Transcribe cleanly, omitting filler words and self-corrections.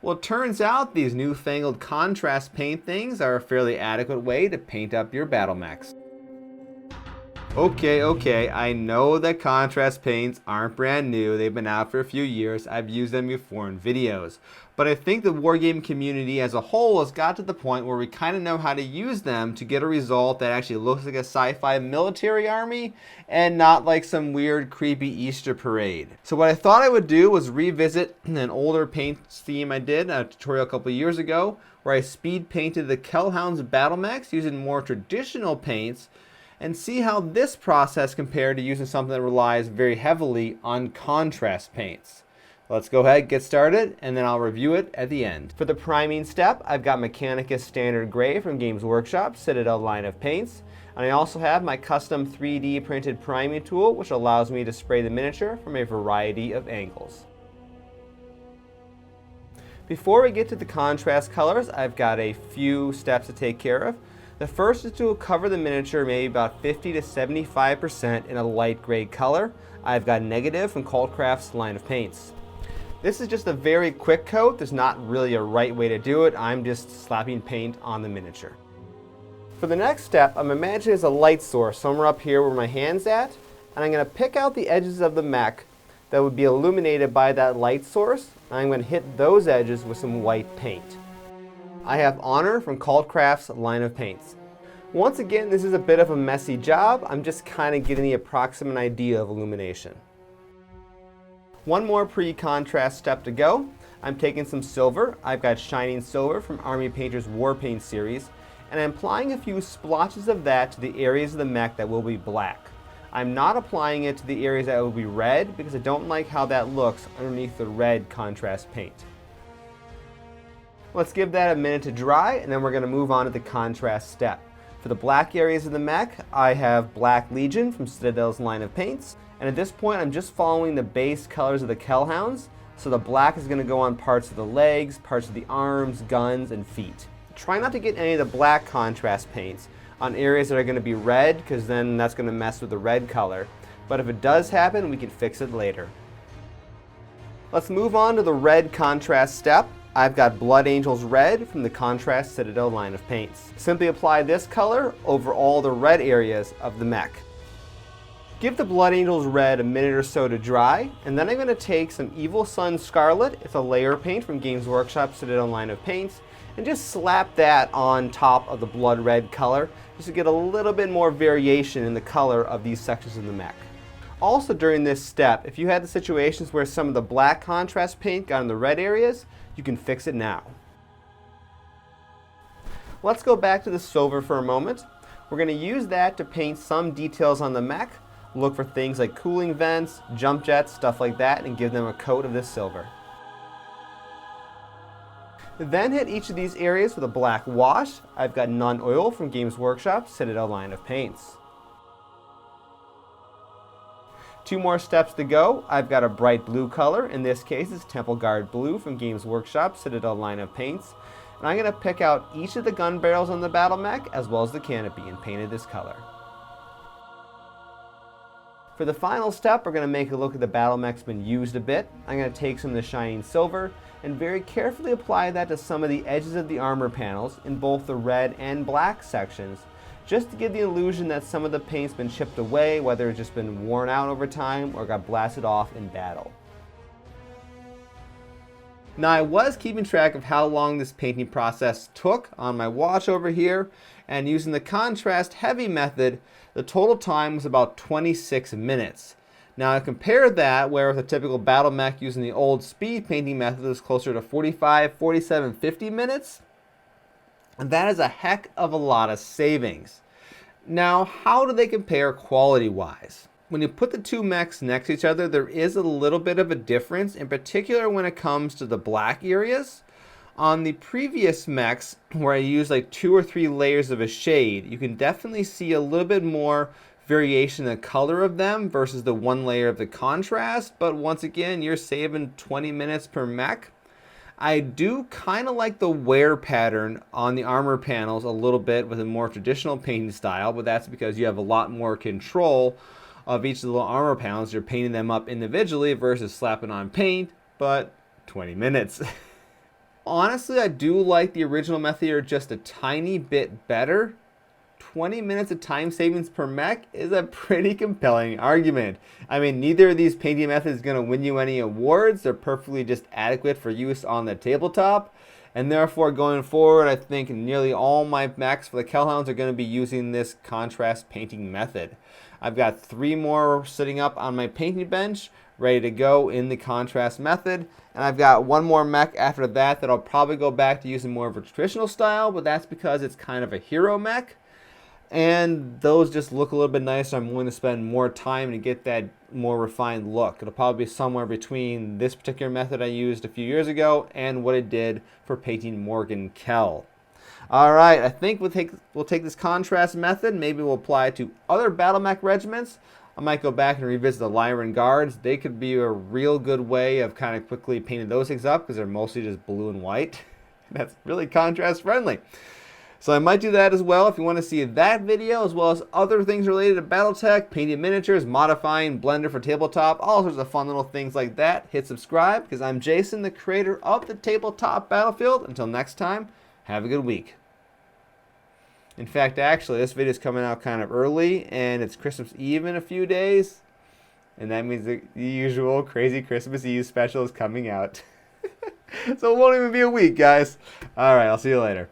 Well, it turns out these newfangled contrast paint things are a fairly adequate way to paint up your Battlemechs. Okay, I know that contrast paints aren't brand new. They've been out for a few years. I've used them before in videos. But I think the wargame community as a whole has got to the point where we kind of know how to use them to get a result that actually looks like a sci-fi military army and not like some weird, creepy Easter parade. So what I thought I would do was revisit an older paint scheme I did, a tutorial a couple years ago, where I speed painted the Kell Hounds Battlemechs using more traditional paints, and see how this process compared to using something that relies very heavily on contrast paints. Let's go ahead, get started, and then I'll review it at the end. For the priming step, I've got Mechanicus Standard Gray from Games Workshop, Citadel line of paints. And I also have my custom 3D printed priming tool, which allows me to spray the miniature from a variety of angles. Before we get to the contrast colors, I've got a few steps to take care of. The first is to cover the miniature maybe about 50 to 75% in a light gray color. I've got Negative from Cultcraft's line of paints. This is just a very quick coat. There's not really a right way to do it. I'm just slapping paint on the miniature. For the next step, I'm imagining as a light source somewhere up here where my hand's at, and I'm going to pick out the edges of the mech that would be illuminated by that light source, and I'm going to hit those edges with some white paint. I have Honor from Cultcraft's line of paints. Once again, this is a bit of a messy job. I'm just kind of getting the approximate idea of illumination. One more pre-contrast step to go. I'm taking some silver. I've got Shining Silver from Army Painter's War Paint series, and I'm applying a few splotches of that to the areas of the mech that will be black. I'm not applying it to the areas that will be red because I don't like how that looks underneath the red contrast paint. Let's give that a minute to dry, and then we're going to move on to the contrast step. For the black areas of the mech, I have Black Legion from Citadel's line of paints. And at this point, I'm just following the base colors of the Kell Hounds. So the black is going to go on parts of the legs, parts of the arms, guns, and feet. Try not to get any of the black contrast paints on areas that are going to be red, because then that's going to mess with the red color. But if it does happen, we can fix it later. Let's move on to the red contrast step. I've got Blood Angels Red from the Contrast Citadel line of paints. Simply apply this color over all the red areas of the mech. Give the Blood Angels Red a minute or so to dry, and then I'm going to take some Evil Sun Scarlet, it's a layer paint from Games Workshop Citadel line of paints, and just slap that on top of the blood red color, just to get a little bit more variation in the color of these sections of the mech. Also during this step, if you had the situations where some of the black contrast paint got in the red areas, you can fix it now. Let's go back to the silver for a moment. We're going to use that to paint some details on the mech. Look for things like cooling vents, jump jets, stuff like that, and give them a coat of this silver. Then hit each of these areas with a black wash. I've got Nun Oil from Games Workshop Citadel line of paints. Two more steps to go. I've got a bright blue color. In this case, it's Temple Guard Blue from Games Workshop Citadel line of paints. And I'm going to pick out each of the gun barrels on the battle mech as well as the canopy and paint it this color. For the final step, we're going to make a look at the battle mech's been used a bit. I'm going to take some of the Shining Silver and very carefully apply that to some of the edges of the armor panels in both the red and black sections, just to give the illusion that some of the paint's been chipped away, whether it's just been worn out over time or got blasted off in battle. Now I was keeping track of how long this painting process took on my watch over here, and using the contrast heavy method, the total time was about 26 minutes. Now I compared that where with a typical battle mech using the old speed painting method is closer to 45, 47, 50 minutes. And that is a heck of a lot of savings. Now, how do they compare quality-wise? When you put the two mechs next to each other, there is a little bit of a difference, in particular when it comes to the black areas. On the previous mechs, where I used like 2 or 3 layers of a shade, you can definitely see a little bit more variation in the color of them versus the one layer of the contrast, but once again, you're saving 20 minutes per mech. I do kind of like the wear pattern on the armor panels a little bit with a more traditional painting style, but that's because you have a lot more control of each of the little armor panels. You're painting them up individually versus slapping on paint, but 20 minutes. honestly, I do like the original method here just a tiny bit better. 20 minutes of time savings per mech is a pretty compelling argument. I mean, neither of these painting methods is going to win you any awards. They're perfectly just adequate for use on the tabletop. And therefore, going forward, I think nearly all my mechs for the Kell Hounds are going to be using this contrast painting method. I've got 3 more sitting up on my painting bench, ready to go in the contrast method. And I've got 1 more mech after that I'll probably go back to using more of a traditional style, but that's because it's kind of a hero mech. And those just look a little bit nicer. I'm willing to spend more time to get that more refined look. It'll probably be somewhere between this particular method I used a few years ago and what it did for painting Morgan Kell. All right, I think we'll take this contrast method. Maybe we'll apply it to other Battlemech regiments. I might go back and revisit the Lyran Guards. They could be a real good way of kind of quickly painting those things up because they're mostly just blue and white. That's really contrast friendly. So I might do that as well if you want to see that video, as well as other things related to Battletech, painting miniatures, modifying Blender for tabletop, all sorts of fun little things like that. Hit subscribe because I'm Jason, the creator of the Tabletop Battlefield. Until next time, have a good week. In fact, actually, this video is coming out kind of early, and it's Christmas Eve in a few days. And that means the usual crazy Christmas Eve special is coming out. So it won't even be a week, guys. All right, I'll see you later.